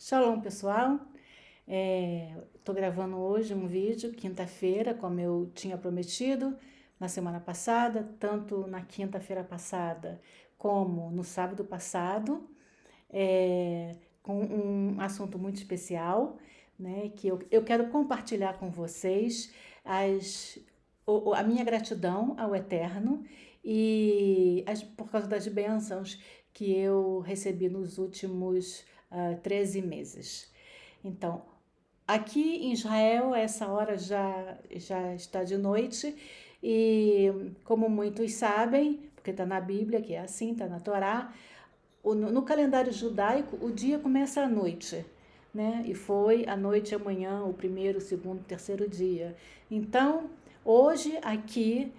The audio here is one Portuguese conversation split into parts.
Shalom, pessoal. Estou gravando hoje um vídeo, quinta-feira, como eu tinha prometido na semana passada, tanto na quinta-feira passada como no sábado passado, com um assunto muito especial, né, que eu quero compartilhar com vocês a minha gratidão ao Eterno por causa das bênçãos que eu recebi nos últimos 13 meses. Então, aqui em Israel, essa hora já está de noite, e como muitos sabem, porque está na Bíblia, que é assim, está na Torá, no calendário judaico, o dia começa à noite, né? E foi à noite amanhã, o primeiro, o segundo, o terceiro dia. Então, hoje aqui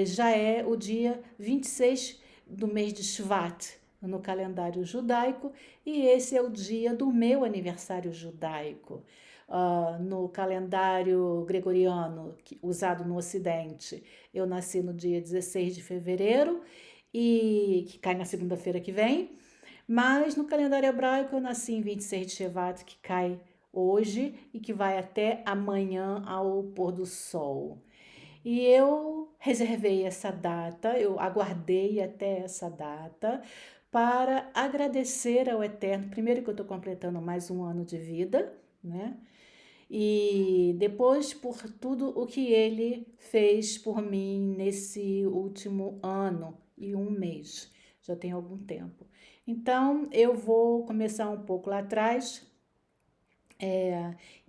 já é o dia 26 do mês de Shvat, no calendário judaico, e esse é o dia do meu aniversário judaico. No calendário gregoriano, usado no Ocidente, eu nasci no dia 16 de fevereiro, e que cai na segunda-feira que vem, mas no calendário hebraico eu nasci em 26 de Shevat, que cai hoje e que vai até amanhã ao pôr do sol. E eu reservei essa data, eu aguardei até essa data para agradecer ao Eterno, primeiro que eu estou completando mais um ano de vida, né? E depois por tudo o que ele fez por mim nesse último ano e um mês, já tem algum tempo. Então eu vou começar um pouco lá atrás,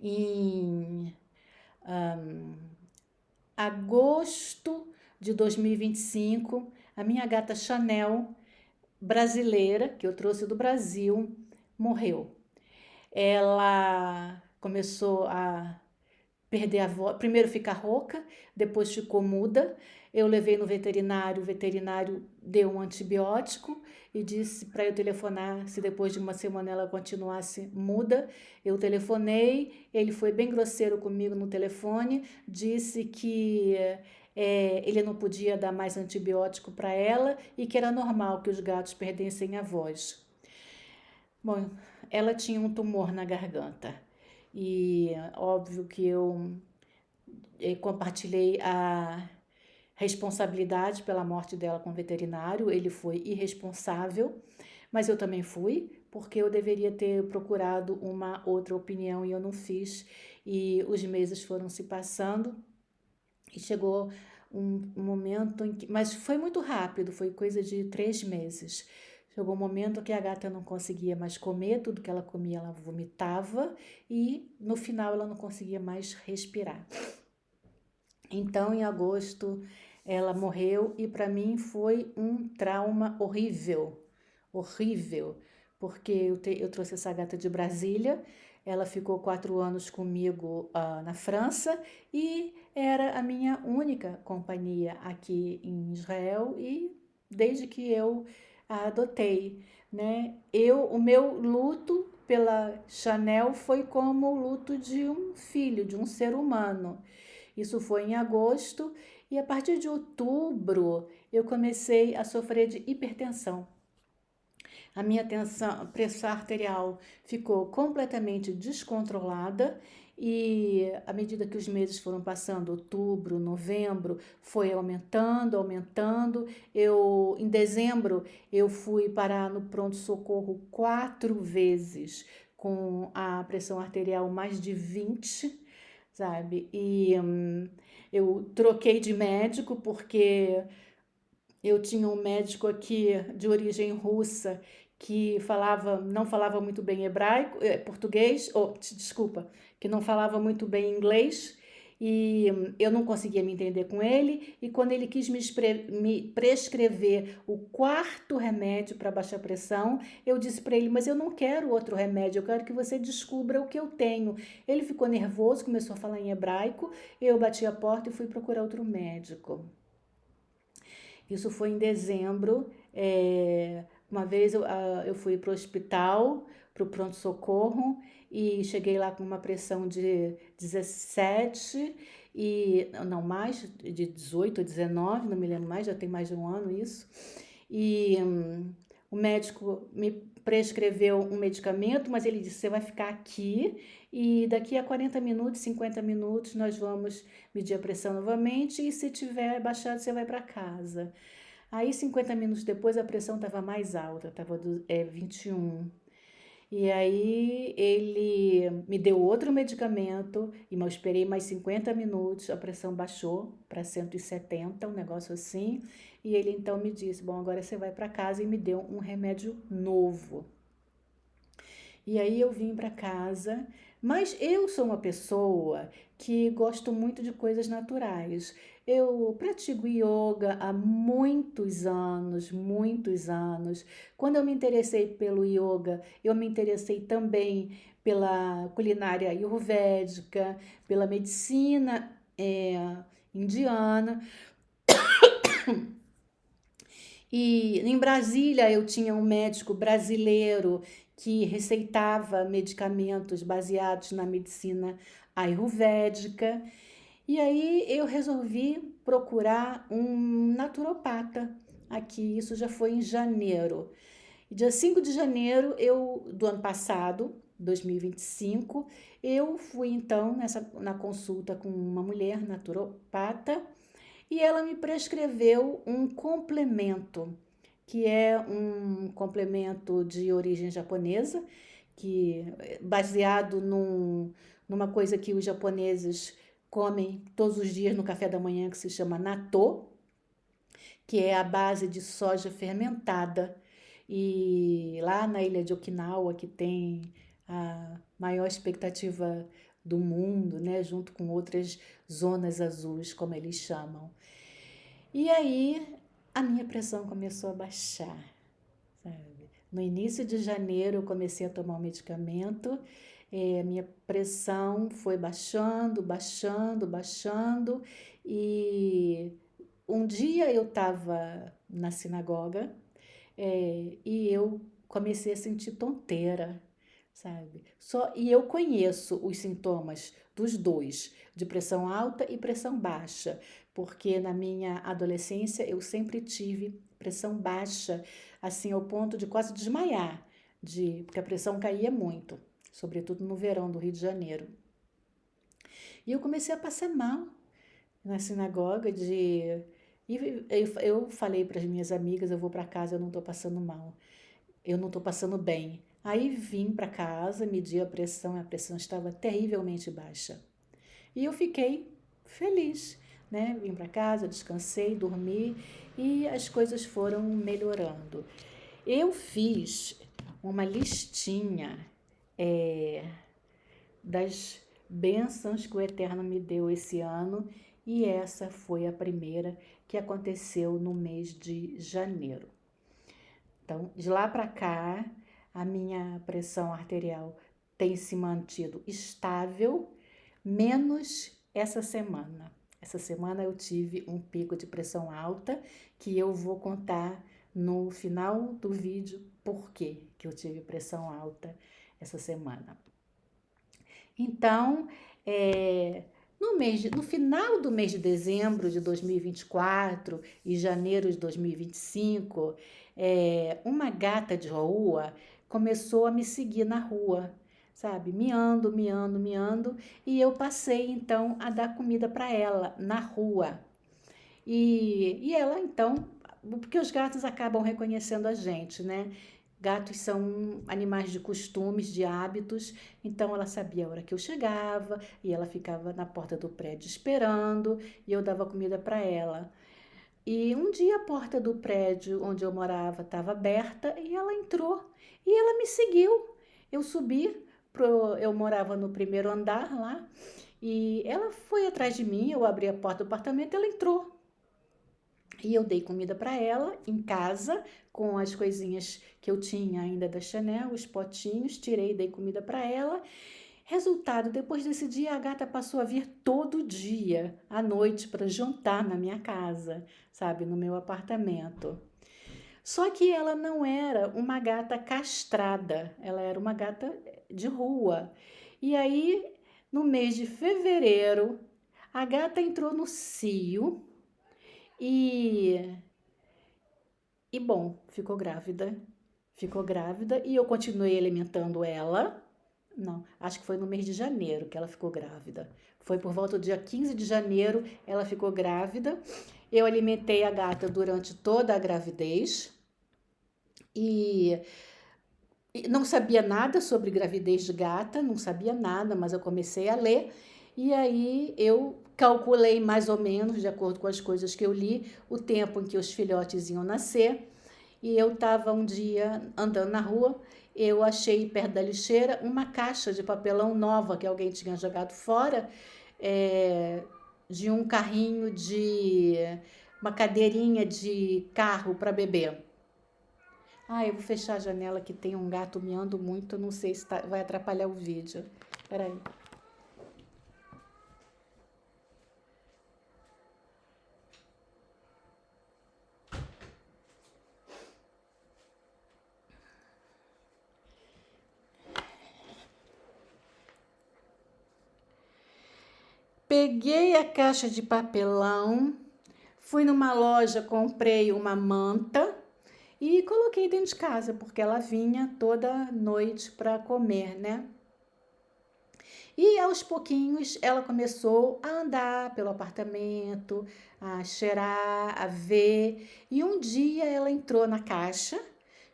em agosto de 2025, a minha gata Chanel, brasileira, que eu trouxe do Brasil, morreu. Ela começou a perder a voz, primeiro ficar rouca, depois ficou muda. Eu levei no veterinário, o veterinário deu um antibiótico e disse para eu telefonar se depois de uma semana ela continuasse muda. Eu telefonei, ele foi bem grosseiro comigo no telefone, disse que ele não podia dar mais antibiótico para ela e que era normal que os gatos perdessem a voz. Bom, ela tinha um tumor na garganta e óbvio que eu compartilhei a responsabilidade pela morte dela com o veterinário. Ele foi irresponsável, mas eu também fui, porque eu deveria ter procurado uma outra opinião e eu não fiz. E os meses foram se passando e chegou um momento em que. Mas foi muito rápido, foi coisa de 3 meses. Chegou um momento que a gata não conseguia mais comer, tudo que ela comia ela vomitava e no final ela não conseguia mais respirar. Então, em agosto, ela morreu e para mim foi um trauma horrível, horrível, porque eu trouxe essa gata de Brasília, ela ficou 4 anos comigo na França e era a minha única companhia aqui em Israel e desde que eu a adotei, né? O meu luto pela Chanel foi como o luto de um filho, de um ser humano. Isso foi em agosto e a partir de outubro eu comecei a sofrer de hipertensão. A minha pressão arterial ficou completamente descontrolada e à medida que os meses foram passando, outubro, novembro, foi aumentando, aumentando. Em dezembro, eu fui parar no pronto-socorro 4 vezes com a pressão arterial mais de 20, sabe? E eu troquei de médico porque eu tinha um médico aqui de origem russa que não falava muito bem hebraico, português, desculpa, que não falava muito bem inglês e eu não conseguia me entender com ele. E quando ele quis me prescrever o quarto remédio para baixar pressão, eu disse para ele: mas eu não quero outro remédio, eu quero que você descubra o que eu tenho. Ele ficou nervoso, começou a falar em hebraico, eu bati a porta e fui procurar outro médico. Isso foi em dezembro. Uma vez eu fui para o hospital, para o pronto-socorro, e cheguei lá com uma pressão de 17, e não mais, de 18 ou 19, não me lembro mais, já tem mais de um ano isso. E O médico me prescreveu um medicamento, mas ele disse: você vai ficar aqui e daqui a 40 minutos, 50 minutos, nós vamos medir a pressão novamente e se tiver baixado, você vai para casa. Aí, 50 minutos depois, a pressão estava mais alta, estava 21. E aí ele me deu outro medicamento e eu esperei mais 50 minutos, a pressão baixou para 170, um negócio assim. E ele então me disse: bom, agora você vai para casa, e me deu um remédio novo. E aí eu vim para casa, mas eu sou uma pessoa que gosto muito de coisas naturais. Eu pratico yoga há muitos anos, muitos anos. Quando eu me interessei pelo yoga, eu me interessei também pela culinária ayurvédica, pela medicina indiana. E em Brasília eu tinha um médico brasileiro que receitava medicamentos baseados na medicina ayurvédica. E aí eu resolvi procurar um naturopata aqui. Isso já foi em janeiro. Dia 5 de janeiro do ano passado, 2025, eu fui então na consulta com uma mulher naturopata e ela me prescreveu um complemento, que é um complemento de origem japonesa, que baseado numa coisa que os japoneses comem todos os dias no café da manhã, que se chama natto, que é a base de soja fermentada. E lá na ilha de Okinawa, que tem a maior expectativa do mundo, né, junto com outras zonas azuis, como eles chamam. E aí a minha pressão começou a baixar, sabe? No início de janeiro eu comecei a tomar o medicamento, a minha pressão foi baixando, baixando, baixando, e um dia eu estava na sinagoga e eu comecei a sentir tonteira, sabe? E eu conheço os sintomas dos dois, de pressão alta e pressão baixa, porque na minha adolescência eu sempre tive pressão baixa, assim, ao ponto de quase desmaiar, porque a pressão caía muito, sobretudo no verão do Rio de Janeiro. E eu comecei a passar mal na sinagoga eu falei para as minhas amigas: eu vou para casa, eu não estou passando mal, eu não estou passando bem. Aí vim para casa, medi a pressão estava terrivelmente baixa. E eu fiquei feliz, né? Vim para casa, descansei, dormi e as coisas foram melhorando. Eu fiz uma listinha das bênçãos que o Eterno me deu esse ano e essa foi a primeira, que aconteceu no mês de janeiro. Então, de lá para cá, a minha pressão arterial tem se mantido estável, menos essa semana. Essa semana eu tive um pico de pressão alta, que eu vou contar no final do vídeo por que eu tive pressão alta essa semana. Então, no final do mês de dezembro de 2024 e janeiro de 2025, uma gata de rua começou a me seguir na rua, sabe? Miando, miando, miando, e eu passei então a dar comida para ela na rua. E ela então, porque os gatos acabam reconhecendo a gente, né? Gatos são animais de costumes, de hábitos, então ela sabia a hora que eu chegava e ela ficava na porta do prédio esperando e eu dava comida para ela. E um dia a porta do prédio onde eu morava estava aberta e ela entrou e ela me seguiu. Eu subi, eu morava no primeiro andar lá e ela foi atrás de mim, eu abri a porta do apartamento e ela entrou. E eu dei comida para ela em casa, com as coisinhas que eu tinha ainda da Chanel, os potinhos, tirei e dei comida para ela. Resultado, depois desse dia, a gata passou a vir todo dia, à noite, para jantar na minha casa, sabe, no meu apartamento. Só que ela não era uma gata castrada, ela era uma gata de rua. E aí, no mês de fevereiro, a gata entrou no cio e bom, ficou grávida ficou grávida e eu continuei alimentando ela. Não, acho que foi no mês de janeiro que ela ficou grávida. Foi por volta do dia 15 de janeiro, ela ficou grávida. Eu alimentei a gata durante toda a gravidez e não sabia nada sobre gravidez de gata, não sabia nada, mas eu comecei a ler e aí eu calculei mais ou menos, de acordo com as coisas que eu li, o tempo em que os filhotes iam nascer. E eu estava um dia andando na rua, eu achei perto da lixeira uma caixa de papelão nova que alguém tinha jogado fora, é, de um carrinho uma cadeirinha de carro para bebê. Ah, eu vou fechar a janela que tem um gato miando muito, não sei se vai atrapalhar o vídeo. Peraí. Peguei a caixa de papelão, fui numa loja, comprei uma manta e coloquei dentro de casa, porque ela vinha toda noite para comer, né? E aos pouquinhos ela começou a andar pelo apartamento, a cheirar, a ver. E um dia ela entrou na caixa,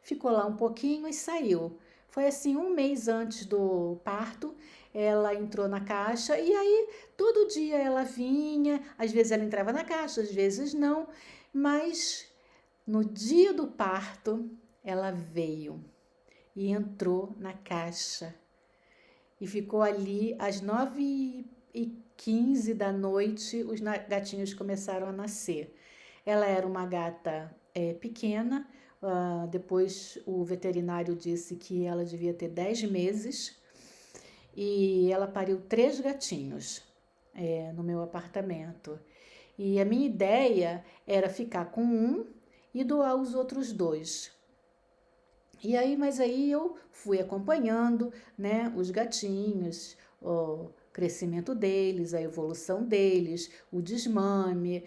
ficou lá um pouquinho e saiu. Foi assim, um mês antes do parto, ela entrou na caixa e aí todo dia ela vinha, às vezes ela entrava na caixa, às vezes não, mas no dia do parto ela veio e entrou na caixa e ficou ali às 9h15 da noite, os gatinhos começaram a nascer. Ela era uma gata pequena, depois o veterinário disse que ela devia ter 10 meses e ela pariu 3 gatinhos no meu apartamento. E a minha ideia era ficar com um e doar os outros 2. E aí, mas aí eu fui acompanhando, né, os gatinhos, o crescimento deles, a evolução deles, o desmame,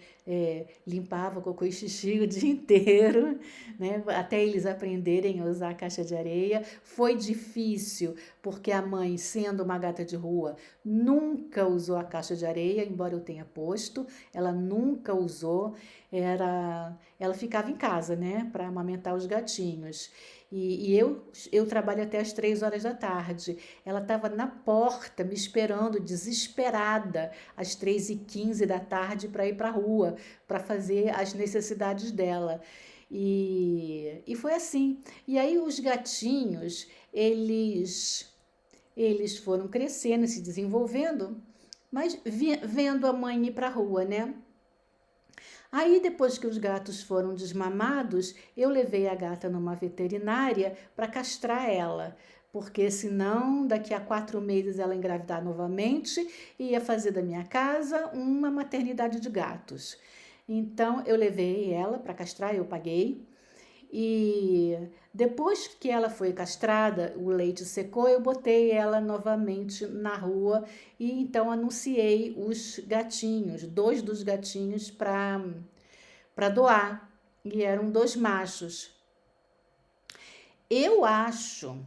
limpava cocô e xixi o dia inteiro, né, até eles aprenderem a usar a caixa de areia. Foi difícil, porque a mãe, sendo uma gata de rua, nunca usou a caixa de areia, embora eu tenha posto, ela nunca usou, ela ficava em casa, né, para amamentar os gatinhos. E eu trabalho até às 3 horas da tarde. Ela estava na porta me esperando, desesperada, às 3h15 da tarde para ir para a rua, para fazer as necessidades dela. E foi assim. E aí os gatinhos, eles foram crescendo, se desenvolvendo, mas vendo a mãe ir para a rua, né? Aí, depois que os gatos foram desmamados, eu levei a gata numa veterinária para castrar ela, porque senão, daqui a 4 meses, ela engravidar novamente e ia fazer da minha casa uma maternidade de gatos. Então, eu levei ela para castrar, eu paguei. E depois que ela foi castrada, o leite secou, eu botei ela novamente na rua e então anunciei os gatinhos, 2 dos gatinhos para doar. E eram 2 machos. Eu acho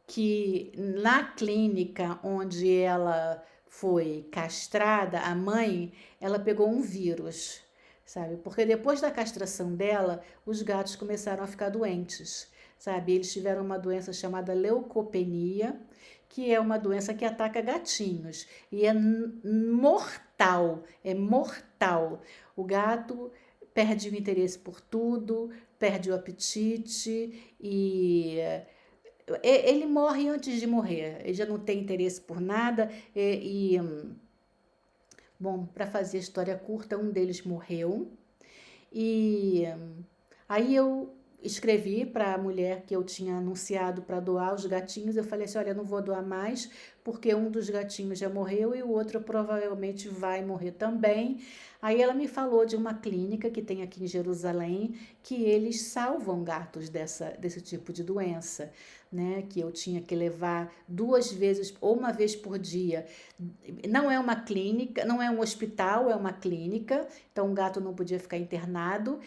que na clínica onde ela foi castrada, a mãe, ela pegou um vírus, sabe? Porque depois da castração dela, os gatos começaram a ficar doentes, sabe? Eles tiveram uma doença chamada leucopenia, que é uma doença que ataca gatinhos e é mortal, é mortal. O gato perde o interesse por tudo, perde o apetite e ele morre antes de morrer, ele já não tem interesse por nada. Bom, para fazer a história curta, um deles morreu e aí eu escrevi para a mulher que eu tinha anunciado para doar os gatinhos. Eu falei assim: olha, eu não vou doar mais porque um dos gatinhos já morreu e o outro provavelmente vai morrer também. Aí ela me falou de uma clínica que tem aqui em Jerusalém que eles salvam gatos desse tipo de doença, né? Que eu tinha que levar 2 vezes ou uma vez por dia. Não é uma clínica, não é um hospital, é uma clínica. Então o gato não podia ficar internado.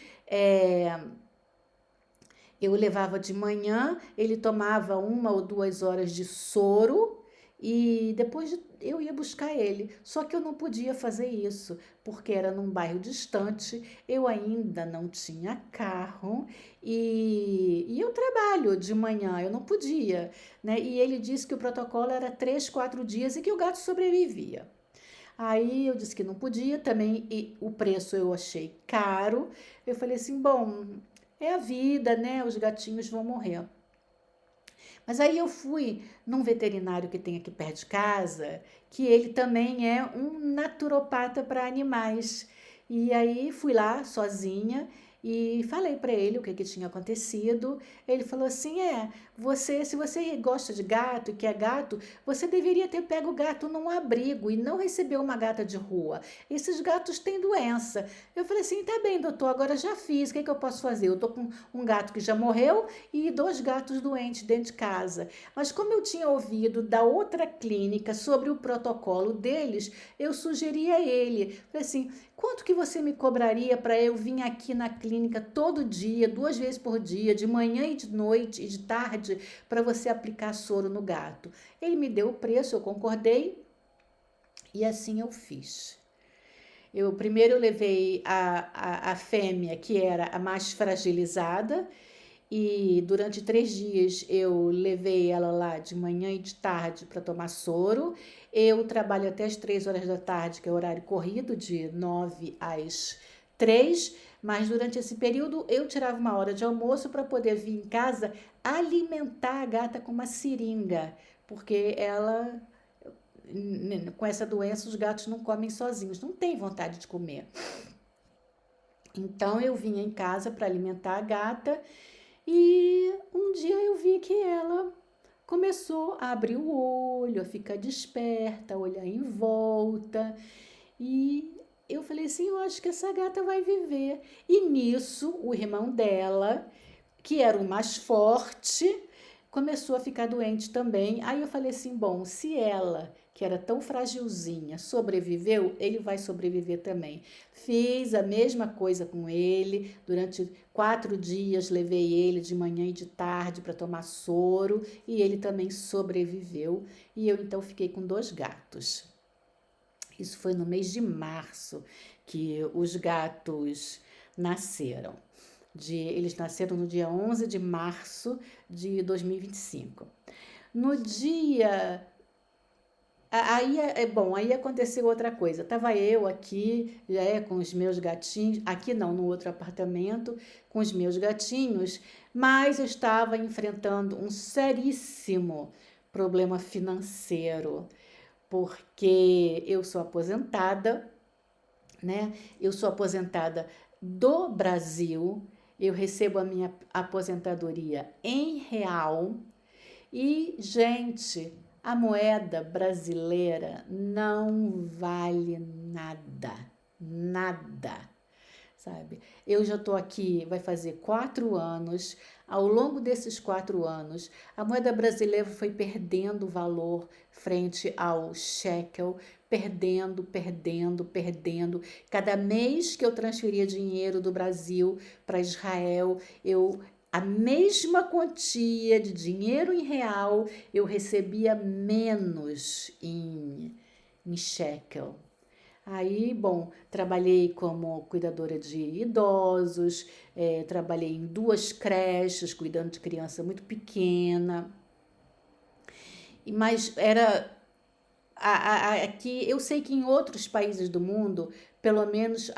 Eu levava de manhã, ele tomava 1 ou 2 horas de soro e depois eu ia buscar ele. Só que eu não podia fazer isso, porque era num bairro distante, eu ainda não tinha carro e eu trabalho de manhã, eu não podia, né? E ele disse que o protocolo era 3, 4 dias e que o gato sobrevivia. Aí eu disse que não podia também, e o preço eu achei caro. Eu falei assim: bom, é a vida, né? Os gatinhos vão morrer. Mas aí eu fui num veterinário que tem aqui perto de casa, que ele também é um naturopata para animais. E aí fui lá sozinha e falei para ele o que tinha acontecido. Ele falou assim: se você gosta de gato e quer gato, você deveria ter pego o gato num abrigo e não receber uma gata de rua. Esses gatos têm doença. Eu falei assim: tá bem, doutor, agora já fiz, o que eu posso fazer? Eu tô com um gato que já morreu e 2 gatos doentes dentro de casa. Mas como eu tinha ouvido da outra clínica sobre o protocolo deles, eu sugeri a ele. Falei assim: quanto que você me cobraria para eu vir aqui na clínica todo dia, 2 vezes por dia, de manhã e de noite e de tarde, para você aplicar soro no gato? Ele me deu o preço, eu concordei e assim eu fiz. Primeiro eu levei a fêmea, que era a mais fragilizada, e durante 3 dias eu levei ela lá de manhã e de tarde para tomar soro. Eu trabalho até as 3 horas da tarde, que é o horário corrido, de 9 às 3, mas durante esse período eu tirava uma hora de almoço para poder vir em casa alimentar a gata com uma seringa, porque ela, com essa doença, os gatos não comem sozinhos, não têm vontade de comer. Então eu vinha em casa para alimentar a gata e um dia eu vi que ela começou a abrir o olho, a ficar desperta, a olhar em volta. E eu falei assim: eu acho que essa gata vai viver. E nisso, o irmão dela, que era o mais forte, começou a ficar doente também. Aí eu falei assim: bom, se ela, que era tão fragilzinha, sobreviveu, ele vai sobreviver também. Fiz a mesma coisa com ele. Durante 4 dias levei ele de manhã e de tarde para tomar soro e ele também sobreviveu. E eu então fiquei com 2 gatos. Isso foi no mês de março que os gatos nasceram. Eles nasceram no dia 11 de março de 2025. No dia. Aí aconteceu outra coisa. Tava eu aqui, com os meus gatinhos, aqui não, no outro apartamento, com os meus gatinhos, mas eu estava enfrentando um seríssimo problema financeiro, porque eu sou aposentada, né? Eu sou aposentada do Brasil, eu recebo a minha aposentadoria em real e, gente, a moeda brasileira não vale nada, nada, sabe? Eu já estou aqui, vai fazer 4 anos. Ao longo desses 4 anos, a moeda brasileira foi perdendo valor frente ao shekel, perdendo, perdendo, perdendo. Cada mês que eu transferia dinheiro do Brasil para Israel, a mesma quantia de dinheiro em real eu recebia menos em shekel. Aí, bom, trabalhei como cuidadora de idosos, trabalhei em 2 creches, cuidando de criança muito pequena, mas era aqui, eu sei que em outros países do mundo, pelo menos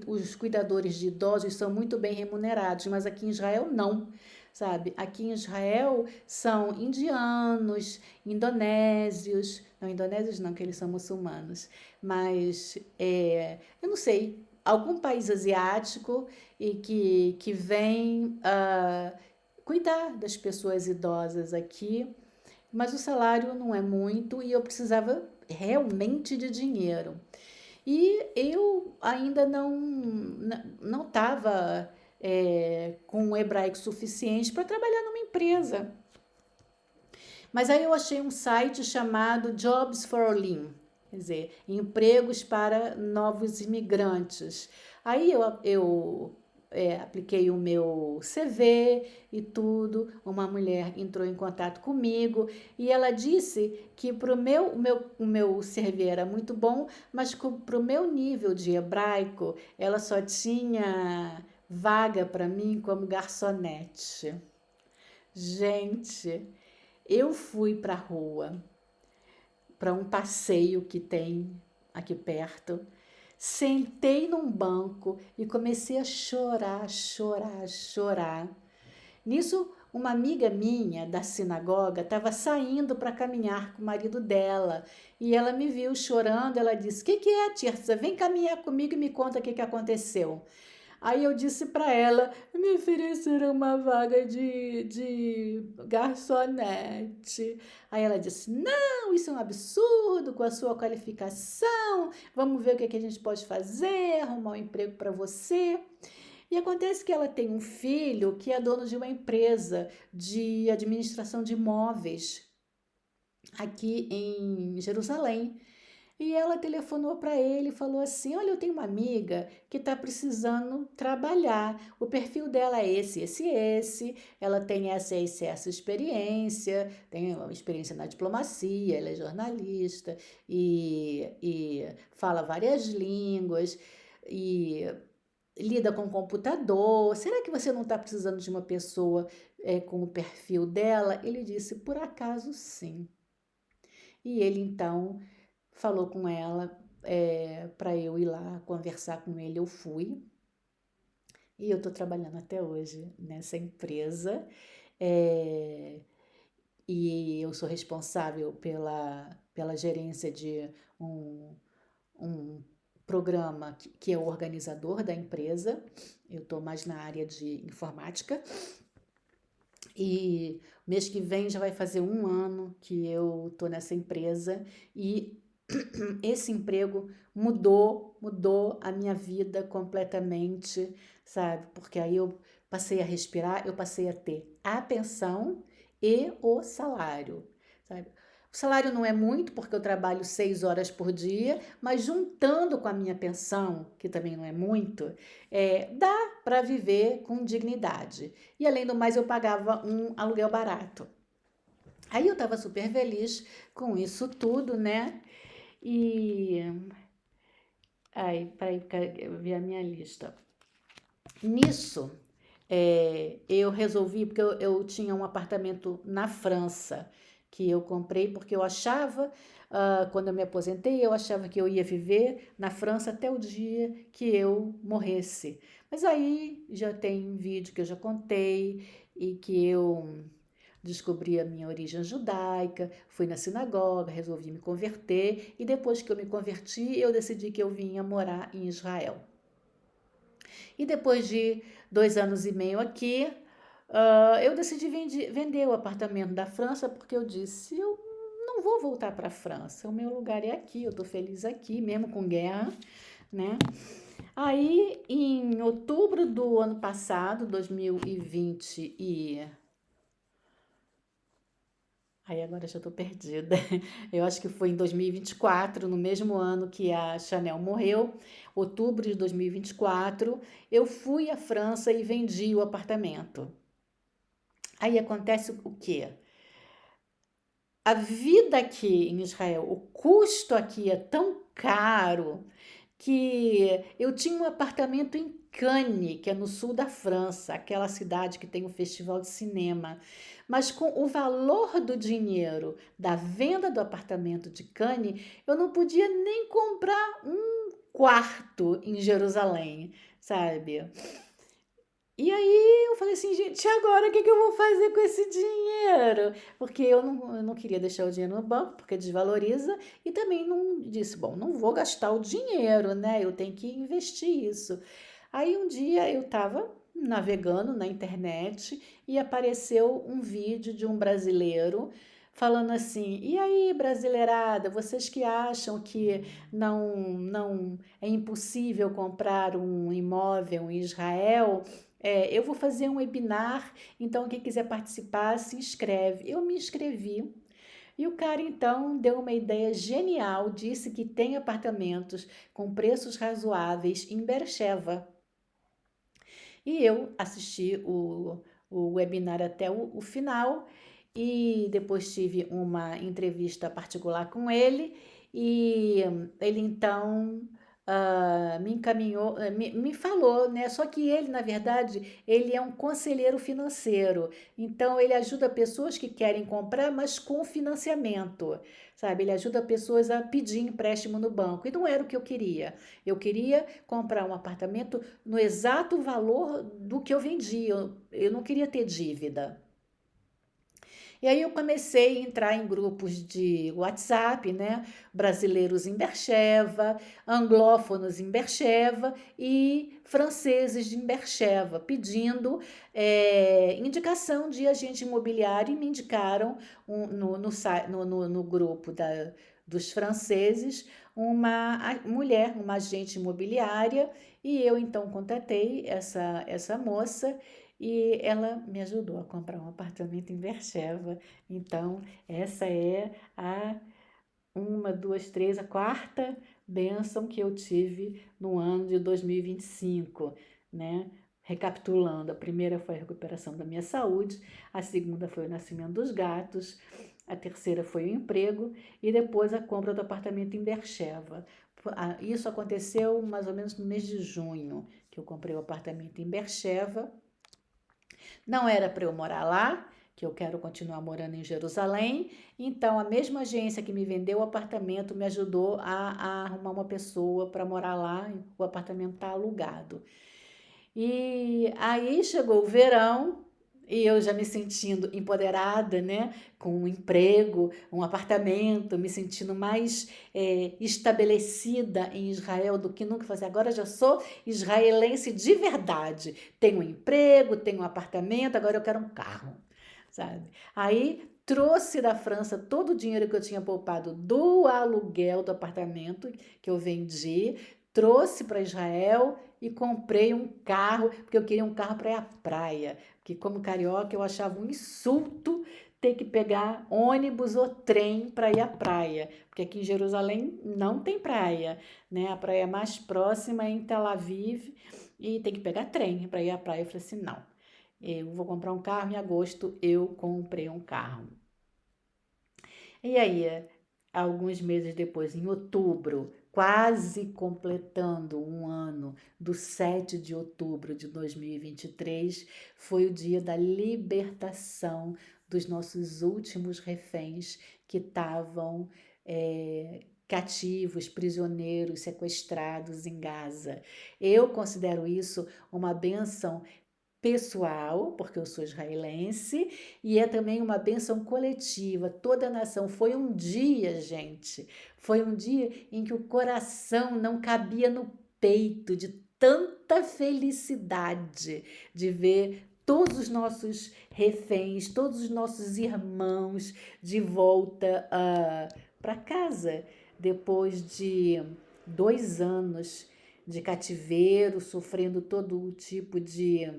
os cuidadores de idosos são muito bem remunerados, mas aqui em Israel não, sabe? Aqui em Israel são indianos, indonésios, não, indonésios não, que eles são muçulmanos, mas eu não sei, algum país asiático e que vem cuidar das pessoas idosas aqui, mas o salário não é muito e eu precisava realmente de dinheiro. E eu ainda não estava com o hebraico suficiente para trabalhar numa empresa. Mas aí eu achei um site chamado Jobs for Olim, quer dizer, empregos para novos imigrantes. Aí eu apliquei o meu CV e tudo. Uma mulher entrou em contato comigo e ela disse que para o meu CV era muito bom, mas para o meu nível de hebraico, ela só tinha vaga para mim como garçonete. Gente, eu fui para a rua, para um passeio que tem aqui perto. Sentei num banco e comecei a chorar, chorar, chorar. Nisso, uma amiga minha da sinagoga estava saindo para caminhar com o marido dela e ela me viu chorando. Ela disse: "O que é, Tirsa? Vem caminhar comigo e me conta o que aconteceu." Aí eu disse para ela: "Me ofereceram uma vaga de garçonete." Aí ela disse: "Não, isso é um absurdo com a sua qualificação. Vamos ver o que a gente pode fazer, arrumar um emprego para você." E acontece que ela tem um filho que é dono de uma empresa de administração de imóveis aqui em Jerusalém. E ela telefonou para ele e falou assim: "Olha, eu tenho uma amiga que está precisando trabalhar. O perfil dela é esse. Ela tem essa experiência, tem uma experiência na diplomacia, ela é jornalista e fala várias línguas e lida com computador. Será que você não está precisando de uma pessoa com o perfil dela?" Ele disse: "Por acaso, sim." E ele então falou com ela para eu ir lá conversar com ele. Eu fui e eu estou trabalhando até hoje nessa empresa. é, e eu sou responsável pela gerência de um, um programa que é o organizador da empresa. Eu estou mais na área de informática. E mês que vem já vai fazer um ano que eu estou nessa empresa e esse emprego mudou a minha vida completamente, sabe? Porque aí eu passei a respirar, eu passei a ter a pensão e o salário, sabe? O salário não é muito, porque eu trabalho 6 horas por dia, mas juntando com a minha pensão, que também não é muito, dá para viver com dignidade. E além do mais, eu pagava um aluguel barato. Aí eu estava super feliz com isso tudo, né? E. Ai, peraí, eu vi a minha lista. Nisso, eu resolvi, porque eu tinha um apartamento na França que eu comprei, porque eu achava, quando eu me aposentei, eu achava que eu ia viver na França até o dia que eu morresse. Mas aí já tem um vídeo que eu já contei e que eu descobri a minha origem judaica, fui na sinagoga, resolvi me converter e depois que eu me converti, eu decidi que eu vinha morar em Israel. E depois de 2 anos e meio aqui, eu decidi vender o apartamento da França porque eu disse: eu não vou voltar para a França, o meu lugar é aqui, eu estou feliz aqui, mesmo com guerra, né? Aí, em outubro do ano passado, 2020 e Aí agora já estou perdida. Eu acho que foi em 2024, no mesmo ano que a Chanel morreu, outubro de 2024, eu fui à França e vendi o apartamento. Aí acontece o quê? A vida aqui em Israel, o custo aqui é tão caro que eu tinha um apartamento em Cannes, que é no sul da França, aquela cidade que tem um festival de cinema. Mas com o valor do dinheiro da venda do apartamento de Cannes, eu não podia nem comprar um quarto em Jerusalém, sabe? E aí eu falei assim: "Gente, agora o que eu vou fazer com esse dinheiro?" Porque eu não queria deixar o dinheiro no banco, porque desvaloriza, e também não disse: "Bom, não vou gastar o dinheiro, né? Eu tenho que investir isso." Aí um dia eu estava navegando na internet e apareceu um vídeo de um brasileiro falando assim: "E aí, brasileirada, vocês que acham que não é impossível comprar um imóvel em Israel, eu vou fazer um webinar, então quem quiser participar se inscreve." Eu me inscrevi e o cara então deu uma ideia genial, disse que tem apartamentos com preços razoáveis em Beersheba. E eu assisti o webinar até o final e depois tive uma entrevista particular com ele e ele então me encaminhou, me falou, né? Só que ele, na verdade, ele é um conselheiro financeiro. Então, ele ajuda pessoas que querem comprar, mas com financiamento, sabe? Ele ajuda pessoas a pedir empréstimo no banco. E não era o que eu queria. Eu queria comprar um apartamento no exato valor do que eu vendia. Eu não queria ter dívida. E aí eu comecei a entrar em grupos de WhatsApp, né? Brasileiros em Bercheva, anglófonos em Bercheva e franceses de Bercheva, pedindo indicação de agente imobiliário e me indicaram no grupo dos franceses uma mulher, uma agente imobiliária, e eu então contatei essa moça e ela me ajudou a comprar um apartamento em Bercheva. Então, essa é a uma, duas, três, a quarta bênção que eu tive no ano de 2025, né? Recapitulando, a primeira foi a recuperação da minha saúde, a segunda foi o nascimento dos gatos, a terceira foi o emprego e depois a compra do apartamento em Bercheva. Isso aconteceu mais ou menos no mês de junho, que eu comprei o apartamento em Bercheva. Não era para eu morar lá, que eu quero continuar morando em Jerusalém. Então, a mesma agência que me vendeu o apartamento me ajudou a arrumar uma pessoa para morar lá. O apartamento está alugado. E aí chegou o verão e eu já me sentindo empoderada, né? Com um emprego, um apartamento, me sentindo mais estabelecida em Israel do que nunca fazia. Agora já sou israelense de verdade. Tenho um emprego, tenho um apartamento, agora eu quero um carro, sabe? Aí trouxe da França todo o dinheiro que eu tinha poupado do aluguel do apartamento que eu vendi, trouxe para Israel e comprei um carro, porque eu queria um carro para ir à praia. Porque, como carioca, eu achava um insulto ter que pegar ônibus ou trem para ir à praia. Porque aqui em Jerusalém não tem praia, né? A praia mais próxima é em Tel Aviv e tem que pegar trem para ir à praia. Eu falei assim: não, eu vou comprar um carro. Em agosto eu comprei um carro. E aí, alguns meses depois, em outubro, quase completando um ano, do 7 de outubro de 2023, foi o dia da libertação dos nossos últimos reféns que estavam cativos, prisioneiros, sequestrados em Gaza. Eu considero isso uma bênção pessoal, porque eu sou israelense, e é também uma bênção coletiva. Toda a nação. Foi um dia, gente, foi um dia em que o coração não cabia no peito de tanta felicidade de ver todos os nossos reféns, todos os nossos irmãos de volta para casa, depois de 2 anos de cativeiro, sofrendo todo tipo de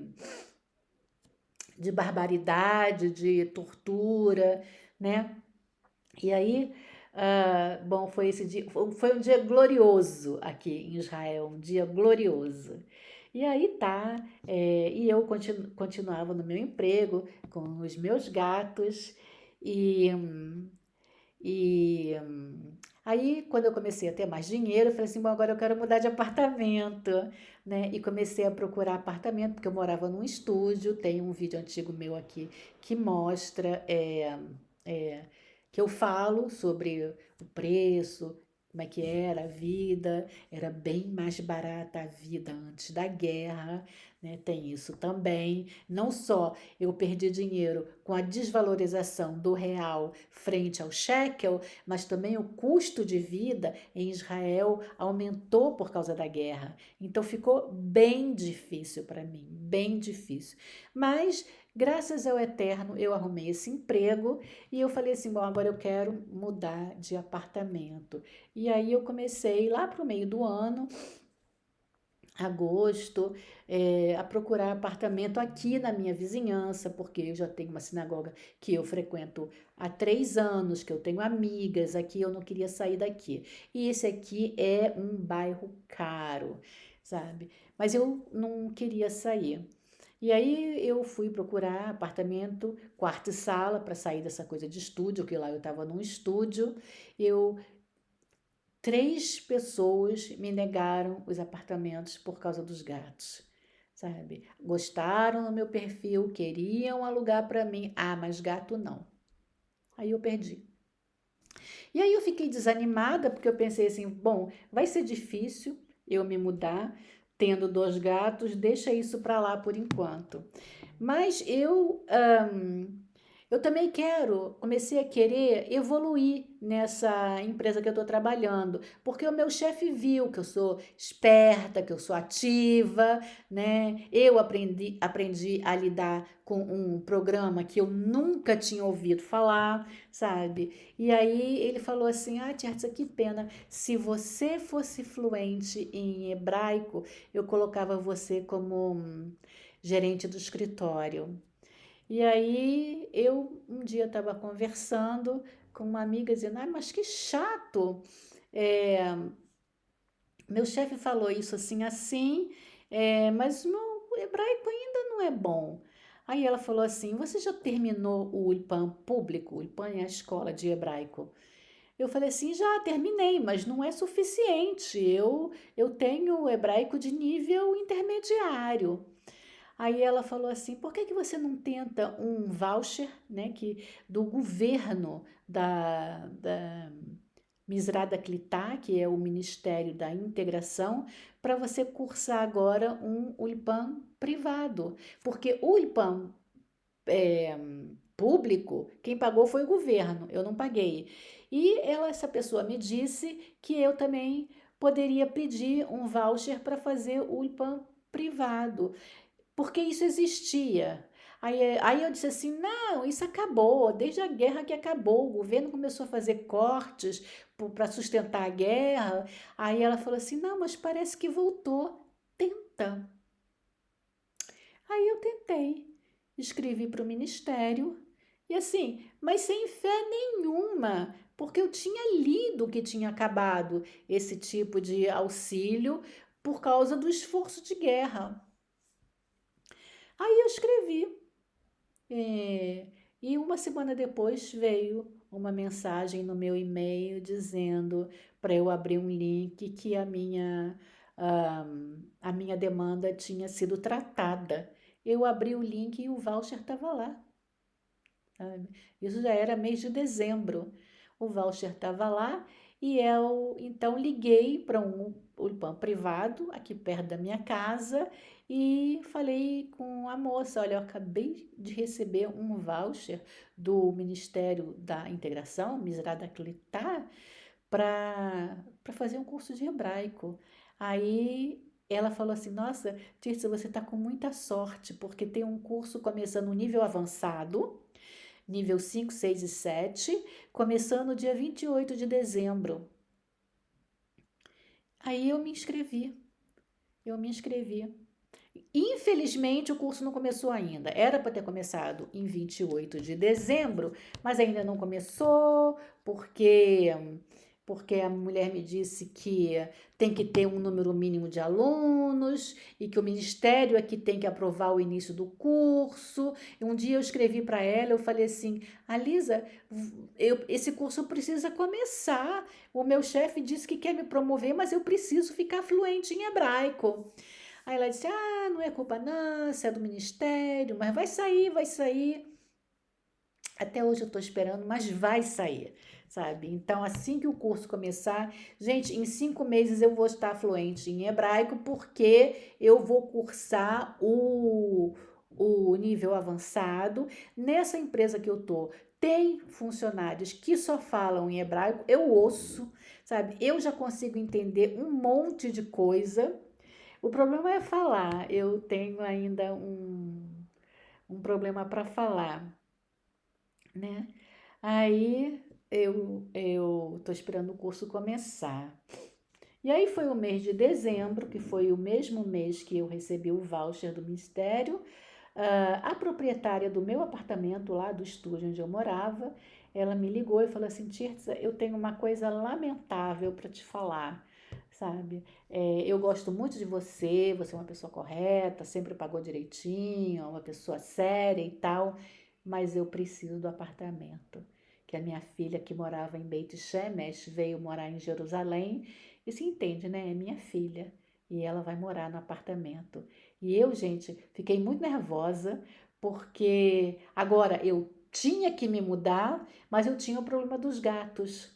barbaridade, de tortura, né? E aí, bom, foi esse dia, foi um dia glorioso aqui em Israel, um dia glorioso. E aí tá, e eu continuava no meu emprego com os meus gatos e aí, quando eu comecei a ter mais dinheiro, eu falei assim, bom, agora eu quero mudar de apartamento, né? E comecei a procurar apartamento, porque eu morava num estúdio, tem um vídeo antigo meu aqui que mostra, é, que eu falo sobre o preço, como é que era a vida, era bem mais barata a vida antes da guerra, né? Tem isso também. Não só eu perdi dinheiro com a desvalorização do real frente ao shekel, mas também o custo de vida em Israel aumentou por causa da guerra. Então ficou bem difícil para mim, bem difícil. Mas graças ao Eterno eu arrumei esse emprego e eu falei assim, bom, agora eu quero mudar de apartamento. E aí eu comecei lá para o meio do ano, agosto, a procurar apartamento aqui na minha vizinhança, porque eu já tenho uma sinagoga que eu frequento há 3 anos, que eu tenho amigas aqui, eu não queria sair daqui. E esse aqui é um bairro caro. sabe? Mas eu não queria sair. E aí eu fui procurar apartamento, quarto e sala, para sair dessa coisa de estúdio, que lá eu estava num estúdio. Eu Três pessoas me negaram os apartamentos por causa dos gatos, sabe? Gostaram do meu perfil, queriam alugar para mim. Ah, mas gato não. Aí eu perdi. E aí eu fiquei desanimada porque eu pensei assim, bom, vai ser difícil eu me mudar tendo dois gatos, deixa isso para lá por enquanto. Mas eu também comecei a querer evoluir nessa empresa que eu estou trabalhando, porque o meu chefe viu que eu sou esperta, que eu sou ativa, né? Eu aprendi a lidar com um programa que eu nunca tinha ouvido falar, sabe? E aí ele falou assim: Ah, Tierza, que pena. Se você fosse fluente em hebraico, eu colocava você como gerente do escritório. E aí eu um dia estava conversando com uma amiga dizendo, ah, mas que chato. É, meu chefe falou isso assim, assim, mas o hebraico ainda não é bom. Aí ela falou assim, você já terminou o Ulpan público? O Ulpan é a escola de hebraico. Eu falei assim, já terminei, mas não é suficiente. Eu tenho hebraico de nível intermediário. Aí ela falou assim: por que que você não tenta um voucher, né, do governo da Misrada Klitá, que é o Ministério da Integração, para você cursar agora um Ulpan privado? Porque o Ulpan é, público, quem pagou foi o governo, eu não paguei. E essa pessoa me disse que eu também poderia pedir um voucher para fazer o Ulpan privado porque isso existia. Aí eu disse assim: não, isso acabou, desde a guerra que acabou, o governo começou a fazer cortes para sustentar a guerra. Aí ela falou assim: não, mas parece que voltou, tenta. Aí eu tentei, escrevi para o ministério, e assim, mas sem fé nenhuma, porque eu tinha lido que tinha acabado esse tipo de auxílio por causa do esforço de guerra. Aí eu escrevi. É, e uma semana depois veio uma mensagem no meu e-mail dizendo para eu abrir um link que ah, a minha demanda tinha sido tratada. Eu abri o link e o voucher estava lá, sabe? Isso já era mês de dezembro. O voucher estava lá e eu então liguei para um Ulpan privado aqui perto da minha casa e falei com a moça, olha, eu acabei de receber um voucher do Ministério da Integração, Misrada Klitá, para fazer um curso de hebraico. Aí ela falou assim: Nossa, Tirce, você está com muita sorte, porque tem um curso começando no nível avançado, nível 5, 6 e 7, começando dia 28 de dezembro. Aí eu me inscrevi. Eu me inscrevi. Infelizmente, o curso não começou ainda. Era para ter começado em 28 de dezembro, mas ainda não começou, porque a mulher me disse que tem que ter um número mínimo de alunos e que o ministério é que tem que aprovar o início do curso. E um dia eu escrevi para ela, eu falei assim: Alisa, esse curso precisa começar. O meu chefe disse que quer me promover, mas eu preciso ficar fluente em hebraico. Aí ela disse: Ah, não é culpa nossa, é do ministério, mas vai sair, vai sair. Até hoje eu estou esperando, mas vai sair, sabe? Então, assim que o curso começar, gente, em 5 meses eu vou estar fluente em hebraico, porque eu vou cursar o nível avançado. Nessa empresa que eu tô, tem funcionários que só falam em hebraico, eu ouço, sabe? Eu já consigo entender um monte de coisa. O problema é falar. Eu tenho ainda um problema para falar, né? Aí eu tô esperando o curso começar. E aí foi o mês de dezembro, que foi o mesmo mês que eu recebi o voucher do Ministério. A proprietária do meu apartamento lá do estúdio onde eu morava, ela me ligou e falou assim: Tirtza, eu tenho uma coisa lamentável para te falar. sabe? Eu gosto muito de você, você é uma pessoa correta, sempre pagou direitinho, é uma pessoa séria e tal, mas eu preciso do apartamento. Que a minha filha, que morava em Beit Shemesh, veio morar em Jerusalém, e se entende, né? É minha filha, e ela vai morar no apartamento. E eu, gente, fiquei muito nervosa, porque agora eu tinha que me mudar, mas eu tinha o problema dos gatos,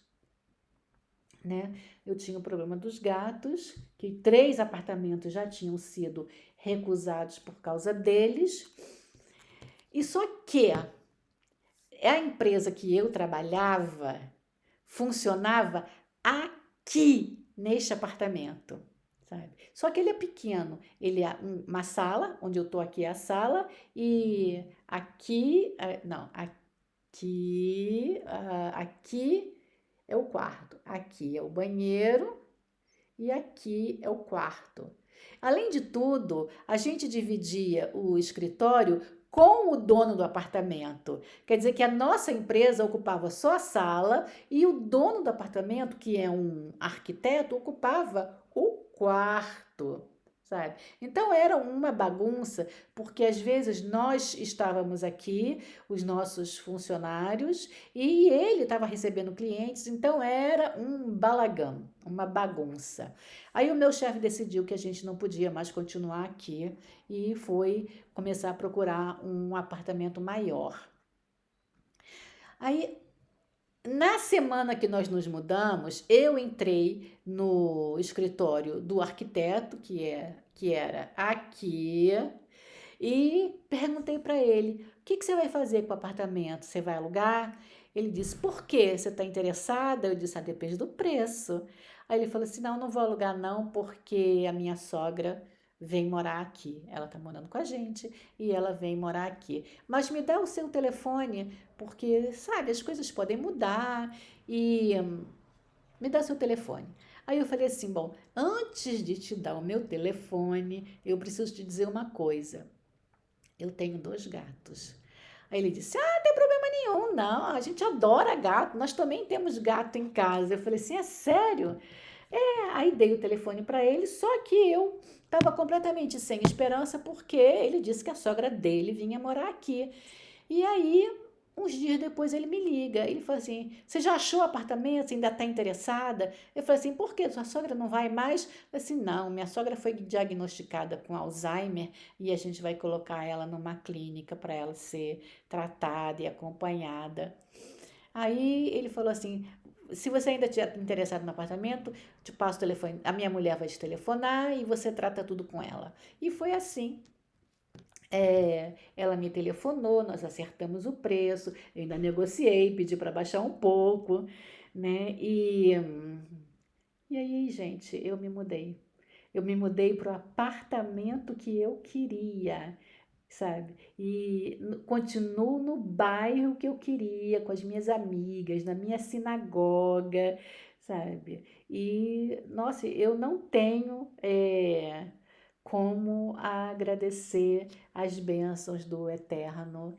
né? Eu tinha o problema dos gatos, que 3 apartamentos já tinham sido recusados por causa deles. E só que a empresa que eu trabalhava funcionava aqui neste apartamento, sabe? Só que ele é pequeno, ele é uma sala, onde eu tô aqui é a sala, e aqui, não, aqui é o quarto, aqui é o banheiro e aqui é o quarto. Além de tudo, a gente dividia o escritório com o dono do apartamento. Quer dizer que a nossa empresa ocupava só a sala e o dono do apartamento, que é um arquiteto, ocupava o quarto, sabe? Então era uma bagunça, porque às vezes nós estávamos aqui, os nossos funcionários, e ele estava recebendo clientes, então era um balagão, uma bagunça. Aí o meu chefe decidiu que a gente não podia mais continuar aqui e foi começar a procurar um apartamento maior. Aí, na semana que nós nos mudamos, eu entrei no escritório do arquiteto, que era aqui, e perguntei para ele: o que você vai fazer com o apartamento? Você vai alugar? Ele disse: por quê? Você está interessada? Eu disse: depende do preço. Aí ele falou assim: não, não vou alugar, não, porque a minha sogra vem morar aqui. Ela está morando com a gente e ela vem morar aqui. Mas me dá o seu telefone, porque, sabe, as coisas podem mudar e me dá seu telefone. Aí eu falei assim: bom, antes de te dar o meu telefone, eu preciso te dizer uma coisa. Eu tenho 2 gatos. Aí ele disse: não tem problema nenhum, não. A gente adora gato. Nós também temos gato em casa. Eu falei assim: é sério? Aí dei o telefone para ele, só que eu estava completamente sem esperança porque ele disse que a sogra dele vinha morar aqui. E aí, uns dias depois, ele me liga. Ele fala assim: você já achou o apartamento? Você ainda está interessada? Eu falei assim: por quê? Sua sogra não vai mais? Eu falei assim: não, minha sogra foi diagnosticada com Alzheimer e a gente vai colocar ela numa clínica para ela ser tratada e acompanhada. Aí ele falou assim: se você ainda estiver interessado no apartamento, te passo o telefone, a minha mulher vai te telefonar e você trata tudo com ela. E foi assim. Ela me telefonou, nós acertamos o preço, eu ainda negociei, pedi para baixar um pouco, né? E aí, gente, eu me mudei. Eu me mudei para o apartamento que eu queria, sabe? E continuo no bairro que eu queria, com as minhas amigas, na minha sinagoga, sabe? E, nossa, eu não tenho como agradecer as bênçãos do Eterno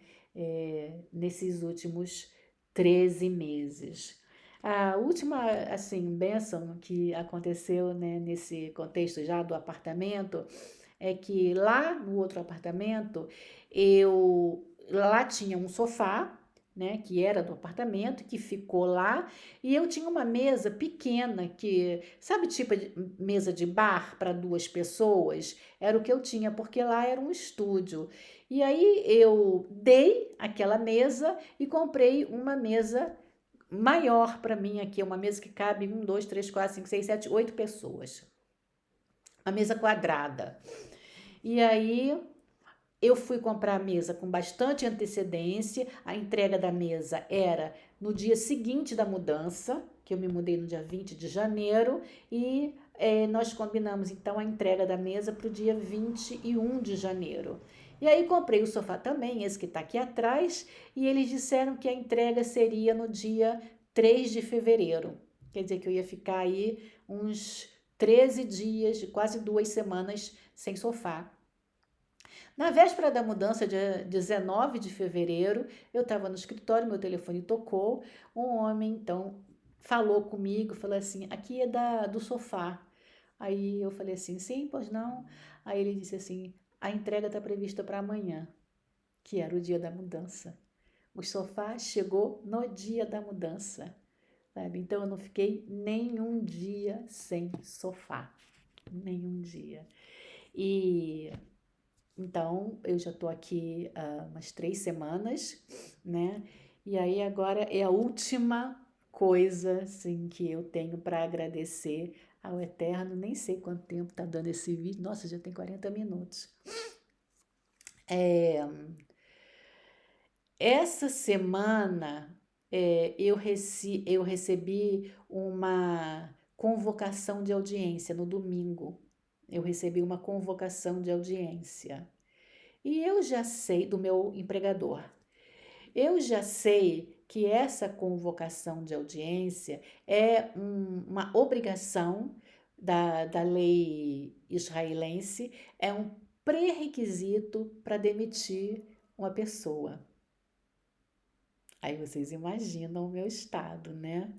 nesses últimos 13 meses. A última, assim, bênção que aconteceu, né, nesse contexto já do apartamento é que lá no outro apartamento eu lá tinha um sofá, né, que era do apartamento, que ficou lá, e eu tinha uma mesa pequena que, sabe, tipo de mesa de bar para 2 pessoas, era o que eu tinha porque lá era um estúdio. E aí eu dei aquela mesa e comprei uma mesa maior para mim aqui, uma mesa que cabe 1, 2, 3, 4, 5, 6, 7, 8 pessoas. Uma mesa quadrada. E aí eu fui comprar a mesa com bastante antecedência. A entrega da mesa era no dia seguinte da mudança, que eu me mudei no dia 20 de janeiro, e nós combinamos então a entrega da mesa para o dia 21 de janeiro. E aí comprei o sofá também, esse que está aqui atrás, e eles disseram que a entrega seria no dia 3 de fevereiro. Quer dizer que eu ia ficar aí uns 13 dias, quase 2 semanas sem sofá. Na véspera da mudança, dia 19 de fevereiro, eu estava no escritório, meu telefone tocou. Um homem, então, falou comigo, falou assim: aqui é do sofá. Aí eu falei assim, sim, pois não. Aí ele disse assim, a entrega está prevista para amanhã, que era o dia da mudança. O sofá chegou no dia da mudança, sabe? Então eu não fiquei nenhum dia sem sofá, nenhum dia. E então eu já estou aqui há umas 3 semanas, né? E aí agora é a última coisa assim que eu tenho para agradecer ao Eterno. Nem sei quanto tempo está dando esse vídeo. Nossa, já tem 40 minutos. Essa semana eu recebi uma convocação de audiência no domingo. Eu recebi uma convocação de audiência. E eu já sei do meu empregador. Eu já sei que essa convocação de audiência é uma obrigação da lei israelense, é um pré-requisito para demitir uma pessoa. Aí vocês imaginam o meu estado, né?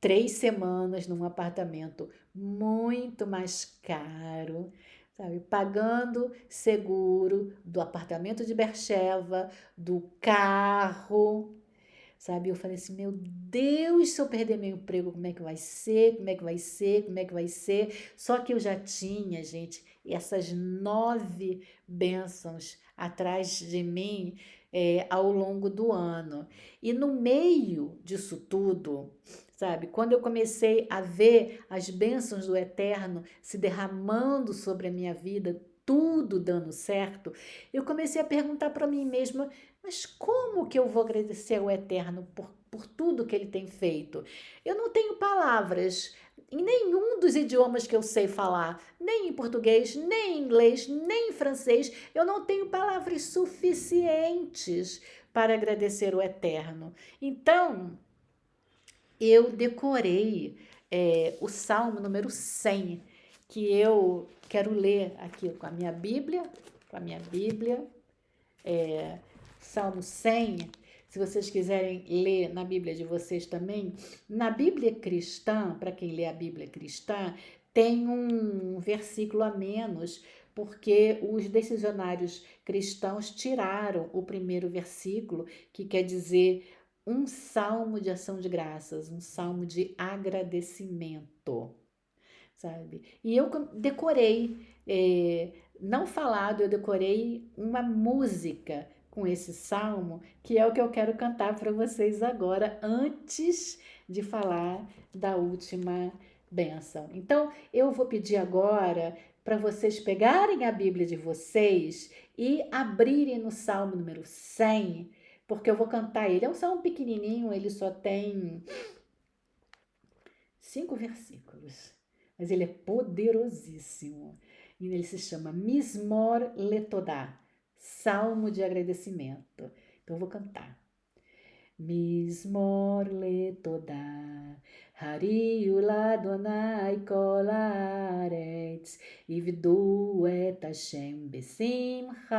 3 semanas num apartamento muito mais caro, sabe? Pagando seguro do apartamento de Bercheva, do carro, sabe? Eu falei assim, meu Deus, se eu perder meu emprego, como é que vai ser? Como é que vai ser? Como é que vai ser? Só que eu já tinha, gente, essas 9 bênçãos atrás de mim ao longo do ano. E no meio disso tudo, sabe? Quando eu comecei a ver as bênçãos do Eterno se derramando sobre a minha vida, tudo dando certo, eu comecei a perguntar para mim mesma, mas como que eu vou agradecer ao Eterno por tudo que ele tem feito? Eu não tenho palavras em nenhum dos idiomas que eu sei falar, nem em português, nem em inglês, nem em francês. Eu não tenho palavras suficientes para agradecer o Eterno. Então, eu decorei o Salmo número 100, que eu quero ler aqui com a minha Bíblia, Salmo 100, se vocês quiserem ler na Bíblia de vocês também, na Bíblia cristã, para quem lê a Bíblia cristã, tem um versículo a menos, porque os decisionários cristãos tiraram o primeiro versículo, que quer dizer um salmo de ação de graças, um salmo de agradecimento, sabe? E eu decorei, não falado, eu decorei uma música com esse salmo, que é o que eu quero cantar para vocês agora, antes de falar da última bênção. Então, eu vou pedir agora para vocês pegarem a Bíblia de vocês e abrirem no salmo número 100, porque eu vou cantar ele. É um salmo pequenininho, ele só tem 5 versículos, mas ele é poderosíssimo. E ele se chama Mismor Letodá, Salmo de Agradecimento. Então eu vou cantar. Mismor Letodá, Hariu Ladonai Kol Haaretz, Ivdu et Hashem besimcha,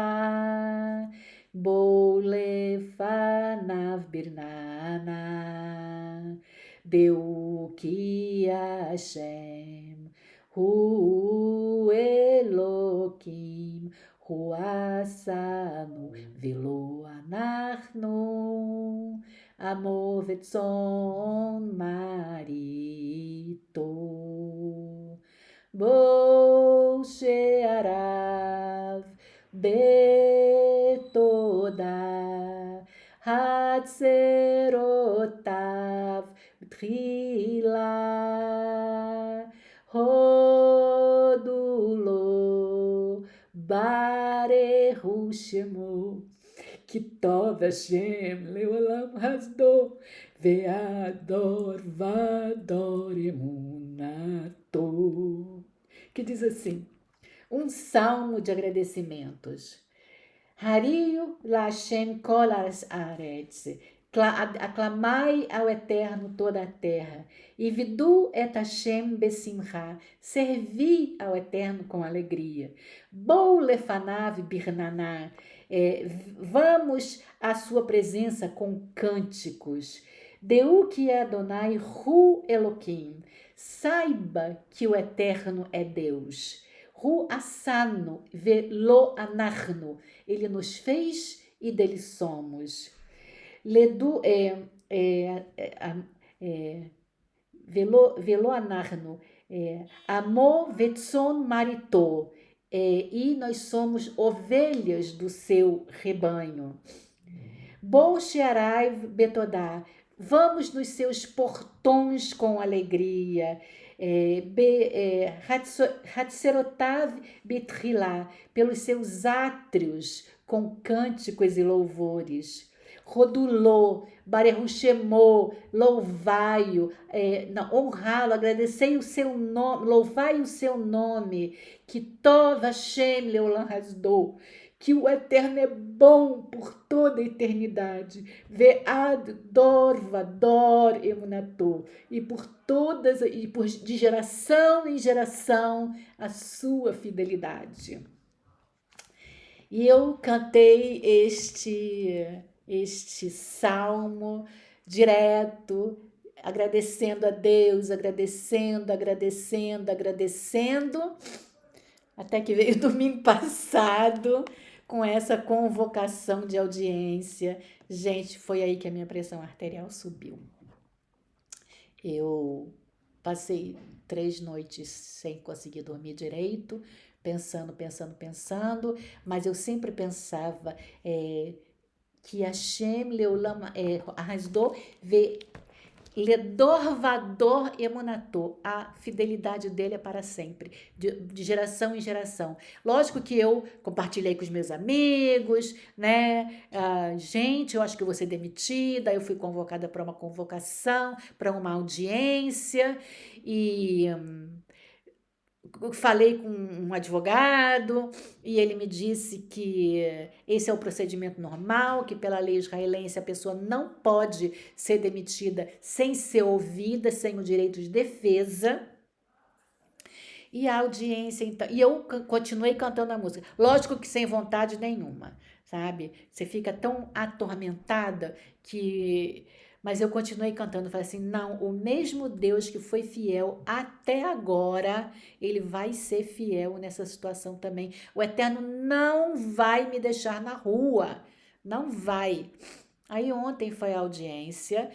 Bou lefanav birnana. Deu que Hashem, Hu Elokim, Hu Asanu, Velo Anachnu, Amo Vetzon Marito, Bo Shearav, Betoda, Hatzerotav, Tchila, Rodulo, Barehu Shemo, Kitov Hashem, Leolam Hasdo, Veador Vador Emunato. Que diz assim, um salmo de agradecimentos. Hariu Lashem Kol Haaretz, aclamai ao Eterno toda a terra, e vidu et Hashem besimcha, servi ao Eterno com alegria. Bou lefanav birnaná, vamos à sua presença com cânticos. Deu que é Adonai Hu Elohim. Saiba que o Eterno é Deus. Hu Asano Velo Anarno. Ele nos fez e dele somos. Ledu é, Velo Anarno. Amor Vetson Maritô. E nós somos ovelhas do seu rebanho. Bol Shearai Betodá. Vamos nos seus portões com alegria. Hatzerotav Betrilá. Pelos seus átrios com cânticos e louvores. Rodulô, Barehushemô, louvai-o, honrá-lo, agradecei o seu nome, louvai o seu nome, que Tov Hashem Leolam Hasdou, que o Eterno é bom por toda a eternidade, Ve'ad Dor Vador Emunatô, e por todas, de geração em geração, a sua fidelidade. E eu cantei este salmo direto, agradecendo a Deus, agradecendo, até que veio domingo passado com essa convocação de audiência. Gente, foi aí que a minha pressão arterial subiu. Eu passei 3 noites sem conseguir dormir direito, pensando, mas eu sempre pensava que Hashem Leolam Hasdou Ledor Vador Emunatô, a fidelidade dele é para sempre, de geração em geração. Lógico que eu compartilhei com os meus amigos, né? Gente, eu acho que eu vou ser demitida. Eu fui convocada para uma convocação, para uma audiência, e falei com um advogado e ele me disse que esse é o procedimento normal, que pela lei israelense a pessoa não pode ser demitida sem ser ouvida, sem o direito de defesa. E a audiência, então, e eu continuei cantando a música, lógico que sem vontade nenhuma, sabe? Você fica tão atormentada que... Mas eu continuei cantando, falei assim, não, o mesmo Deus que foi fiel até agora, ele vai ser fiel nessa situação também. O Eterno não vai me deixar na rua, não vai. Aí ontem foi a audiência,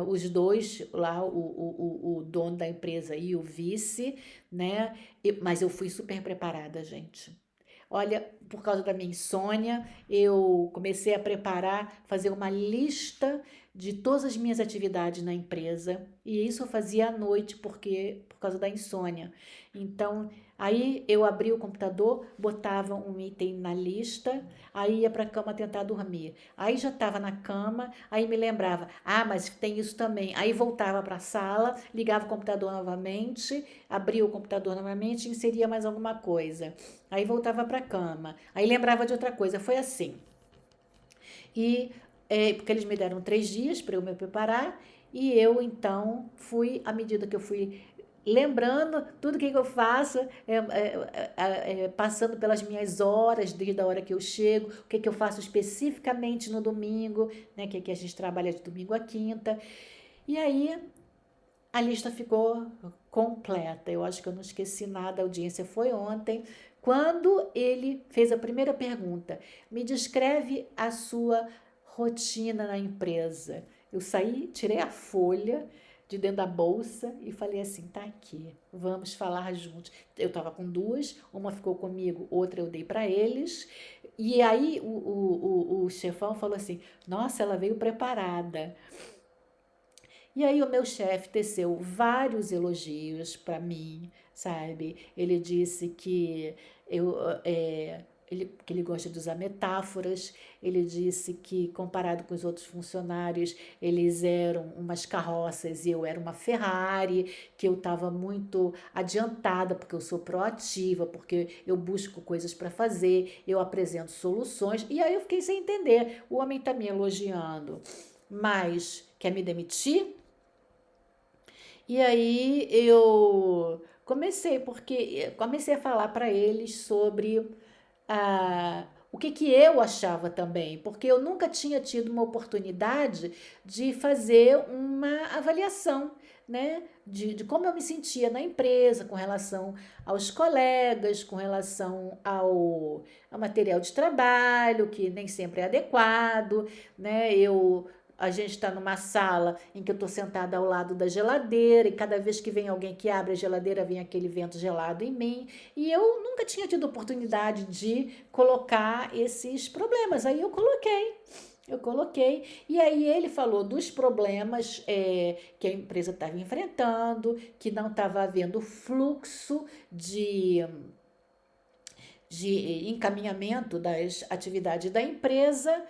os dois lá, o dono da empresa e o vice, né? Mas eu fui super preparada, gente. Olha, por causa da minha insônia, eu comecei a preparar, fazer uma lista de todas as minhas atividades na empresa, e isso eu fazia à noite por causa da insônia. Então, aí eu abria o computador, botava um item na lista, aí ia para a cama tentar dormir. Aí já estava na cama, aí me lembrava, mas tem isso também. Aí voltava para a sala, ligava o computador novamente, abria o computador novamente e inseria mais alguma coisa. Aí voltava para a cama, aí lembrava de outra coisa. Foi assim. E porque eles me deram 3 dias para eu me preparar, e eu então fui, à medida que eu fui lembrando tudo que eu faço, passando pelas minhas horas, desde a hora que eu chego, o que eu faço especificamente no domingo, né, que aqui a gente trabalha de domingo a quinta, e aí a lista ficou completa. Eu acho que eu não esqueci nada, a audiência foi ontem, quando ele fez a primeira pergunta, me descreve a sua rotina na empresa. Eu saí, tirei a folha de dentro da bolsa e falei assim, tá aqui, vamos falar juntos. Eu estava com 2, uma ficou comigo, outra eu dei para eles, e aí o chefão falou assim, nossa, ela veio preparada. E aí o meu chefe teceu vários elogios para mim, sabe? Ele disse que que ele gosta de usar metáforas. Ele disse que, comparado com os outros funcionários, eles eram umas carroças e eu era uma Ferrari, que eu estava muito adiantada, porque eu sou proativa, porque eu busco coisas para fazer, eu apresento soluções. E aí eu fiquei sem entender. O homem está me elogiando, mas quer me demitir? E aí eu comecei a falar para eles sobre o que que eu achava também, porque eu nunca tinha tido uma oportunidade de fazer uma avaliação, né, de como eu me sentia na empresa, com relação aos colegas, com relação ao material de trabalho, que nem sempre é adequado, né, a gente está numa sala em que eu estou sentada ao lado da geladeira e cada vez que vem alguém que abre a geladeira vem aquele vento gelado em mim e eu nunca tinha tido oportunidade de colocar esses problemas. Aí eu coloquei, e aí ele falou dos problemas que a empresa estava enfrentando, que não estava havendo fluxo de encaminhamento das atividades da empresa.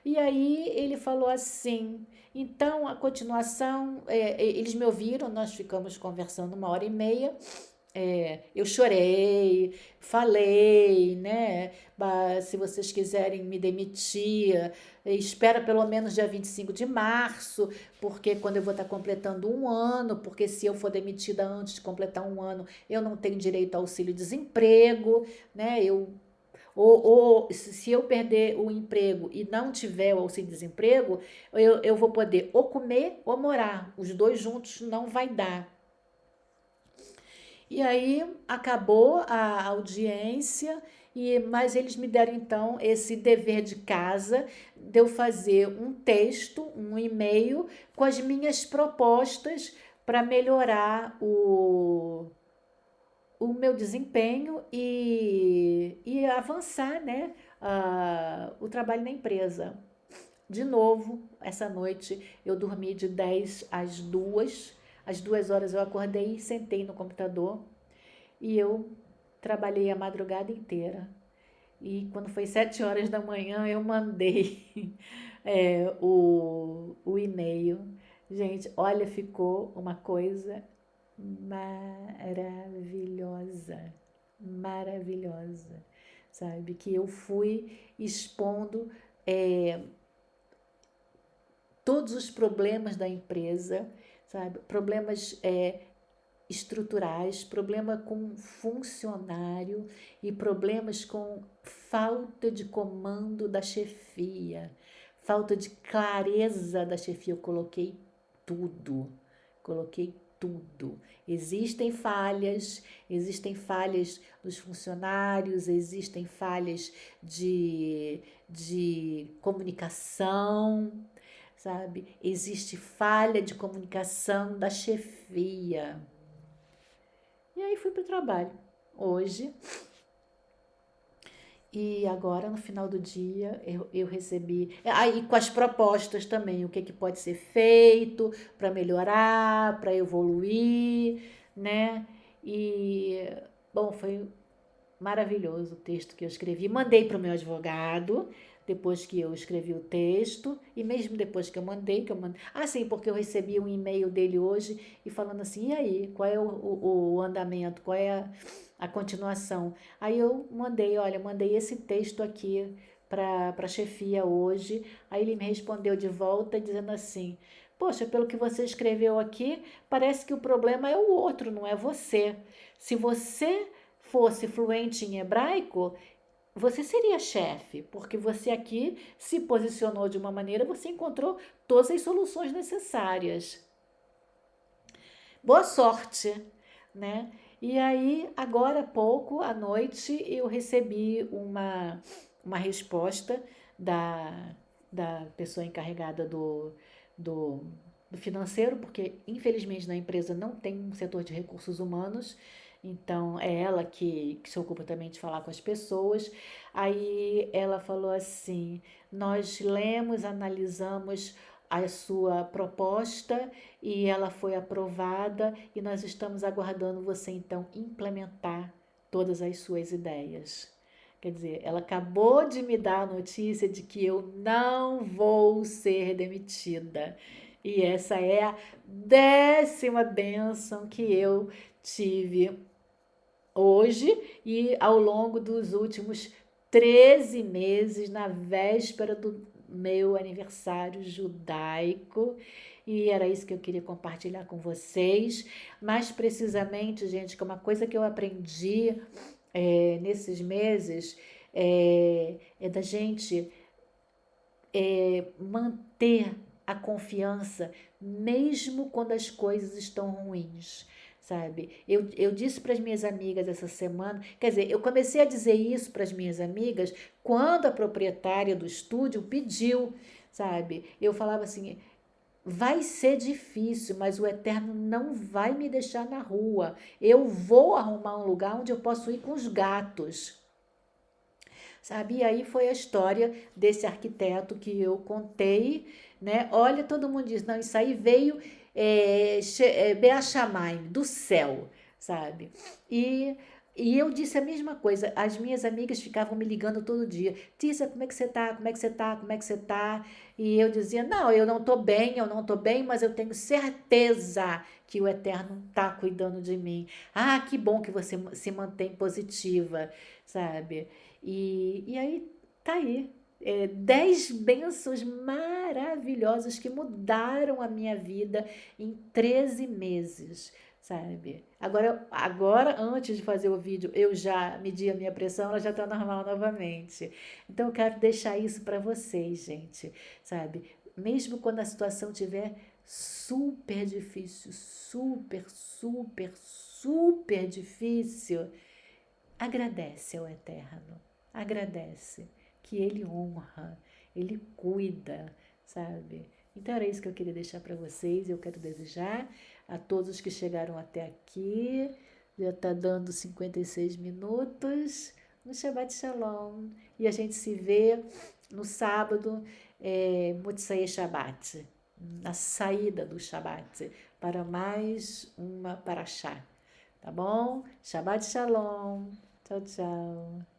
E aí ele falou assim, então a continuação, eles me ouviram, nós ficamos conversando 1h30, eu chorei, falei, né? Se vocês quiserem me demitir, espera pelo menos dia 25 de março, porque quando eu vou estar completando 1 ano, porque se eu for demitida antes de completar 1 ano, eu não tenho direito ao auxílio-desemprego, né? Ou se eu perder o emprego e não tiver o auxílio-desemprego, eu vou poder ou comer ou morar. Os dois juntos não vai dar. E aí acabou a audiência, mas eles me deram então esse dever de casa de eu fazer um texto, um e-mail com as minhas propostas para melhorar o meu desempenho e avançar, né, o trabalho na empresa. De novo, essa noite eu dormi de 10 às 2. Às 2 horas eu acordei, sentei no computador e eu trabalhei a madrugada inteira. E quando foi 7 horas da manhã, eu mandei o e-mail. Gente, olha, ficou uma coisa maravilhosa, maravilhosa, sabe? Que eu fui expondo todos os problemas da empresa, sabe? Problemas estruturais, problema com funcionário e problemas com falta de comando da chefia, falta de clareza da chefia. Eu coloquei tudo. Existem falhas dos funcionários, existem falhas de comunicação, sabe? Existe falha de comunicação da chefia. E aí fui para o trabalho hoje. E agora, no final do dia, eu recebi. Aí, com as propostas também, o que pode ser feito para melhorar, para evoluir, né? E, bom, foi maravilhoso o texto que eu escrevi. Mandei para o meu advogado, depois que eu escrevi o texto, e mesmo depois que eu mandei. Ah, sim, porque eu recebi um e-mail dele hoje e falando assim: e aí, qual é o andamento, qual é a continuação? Aí eu mandei: olha, mandei esse texto aqui para a chefia hoje. Aí ele me respondeu de volta dizendo assim: poxa, pelo que você escreveu aqui, parece que o problema é o outro, não é você. Se você fosse fluente em hebraico, você seria chefe, porque você aqui se posicionou de uma maneira, você encontrou todas as soluções necessárias. Boa sorte, né? E aí, agora há pouco, à noite, eu recebi uma resposta da pessoa encarregada do financeiro, porque infelizmente na empresa não tem um setor de recursos humanos, então é ela que se ocupa também de falar com as pessoas. Aí ela falou assim: nós lemos, analisamos a sua proposta e ela foi aprovada e nós estamos aguardando você então implementar todas as suas ideias. Quer dizer, ela acabou de me dar a notícia de que eu não vou ser demitida. E essa é a 10ª bênção que eu tive hoje e ao longo dos últimos 13 meses, na véspera do meu aniversário judaico. E era isso que eu queria compartilhar com vocês. Mais precisamente, gente, que é uma coisa que eu aprendi nesses meses, é da gente manter a confiança, mesmo quando as coisas estão ruins, sabe? Eu disse para as minhas amigas essa semana, quer dizer, eu comecei a dizer isso para as minhas amigas quando a proprietária do estúdio pediu, sabe? Eu falava assim: vai ser difícil, mas o Eterno não vai me deixar na rua. Eu vou arrumar um lugar onde eu posso ir com os gatos, sabe? E aí foi a história desse arquiteto que eu contei, né? Olha, todo mundo diz, não, isso aí veio Beat Shamayim, do céu, sabe? E, e eu disse a mesma coisa, as minhas amigas ficavam me ligando todo dia, Tícia, como é que você tá? Como é que você tá? Como é que você tá? E eu dizia, não, eu não tô bem, eu não tô bem, mas eu tenho certeza que o Eterno tá cuidando de mim. Ah, que bom que você se mantém positiva, sabe? E aí, tá aí. 10 bênçãos maravilhosas que mudaram a minha vida em 13 meses, sabe? Agora, antes de fazer o vídeo, eu já medi a minha pressão, ela já tá normal novamente. Então, eu quero deixar isso para vocês, gente, sabe? Mesmo quando a situação estiver super difícil, super, super, super difícil, agradece ao Eterno, agradece, que Ele honra, Ele cuida, sabe? Então era isso que eu queria deixar para vocês. Eu quero desejar a todos que chegaram até aqui, já está dando 56 minutos, um Shabbat Shalom. E a gente se vê no sábado, Motzei Shabbat, na saída do Shabbat, para mais uma paraxá. Tá bom? Shabbat Shalom. Tchau, tchau.